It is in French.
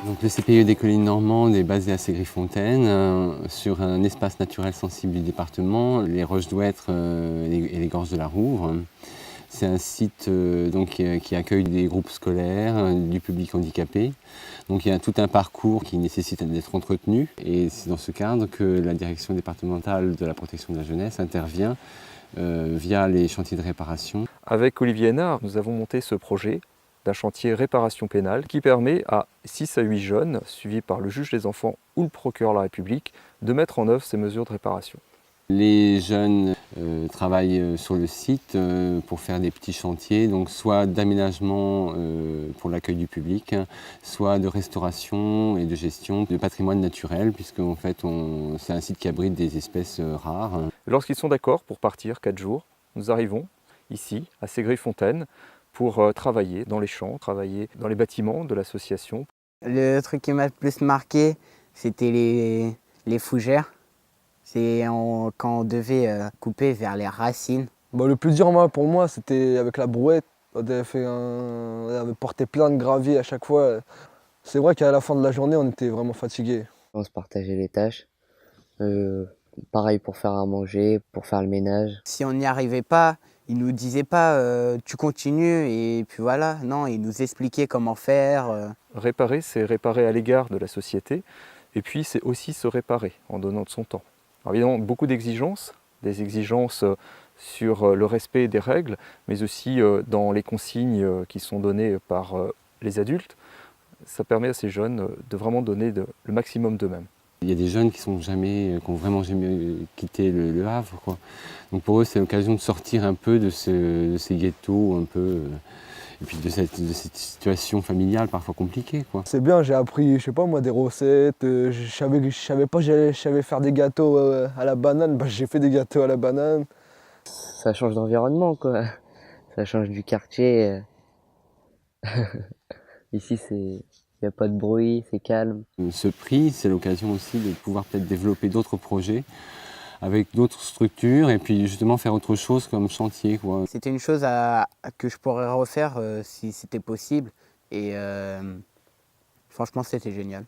Donc le CPE des collines normandes est basé à Ségry-Fontaine, sur un espace naturel sensible du département, les roches d'Houêtre et les gorges de la Rouvre. C'est un site qui accueille des groupes scolaires, du public handicapé. Donc il y a tout un parcours qui nécessite d'être entretenu et c'est dans ce cadre que la direction départementale de la protection de la jeunesse intervient via les chantiers de réparation. Avec Olivier Hénard, nous avons monté ce projet d'un chantier réparation pénale qui permet à 6 à 8 jeunes, suivis par le juge des enfants ou le procureur de la République, de mettre en œuvre ces mesures de réparation. Les jeunes travaillent sur le site pour faire des petits chantiers, donc soit d'aménagement pour l'accueil du public, soit de restauration et de gestion de patrimoine naturel, puisque en fait, c'est un site qui abrite des espèces rares. Lorsqu'ils sont d'accord pour partir 4 jours, nous arrivons ici, à Ségry-Fontaine, pour travailler dans les champs, travailler dans les bâtiments de l'association. Le truc qui m'a le plus marqué, c'était les fougères. C'est quand on devait couper vers les racines. Le plus dur pour moi, c'était avec la brouette. On avait porté plein de gravier à chaque fois. C'est vrai qu'à la fin de la journée, on était vraiment fatigués. On se partageait les tâches. Pareil pour faire à manger, pour faire le ménage. Si on n'y arrivait pas, il nous disait pas tu continues et puis voilà. Non, il nous expliquait comment faire. Réparer, c'est réparer à l'égard de la société. Et puis c'est aussi se réparer en donnant de son temps. Alors évidemment, beaucoup d'exigences, des exigences sur le respect des règles, mais aussi dans les consignes qui sont données par les adultes. Ça permet à ces jeunes de vraiment donner le maximum d'eux-mêmes. Il y a des jeunes qui n'ont vraiment jamais quitté le Havre, quoi. Donc pour eux, c'est l'occasion de sortir un peu de ces ghettos, un peu, et puis de cette situation familiale parfois compliquée, quoi. C'est bien, j'ai appris, je sais pas moi, des recettes. Je savais pas que j'allais faire des gâteaux à la banane. J'ai fait des gâteaux à la banane. Ça change d'environnement, quoi. Ça change du quartier. Ici, il n'y a pas de bruit, c'est calme. Ce prix, c'est l'occasion aussi de pouvoir peut-être développer d'autres projets avec d'autres structures et puis justement faire autre chose comme chantier, quoi. C'était une chose que je pourrais refaire si c'était possible et franchement c'était génial.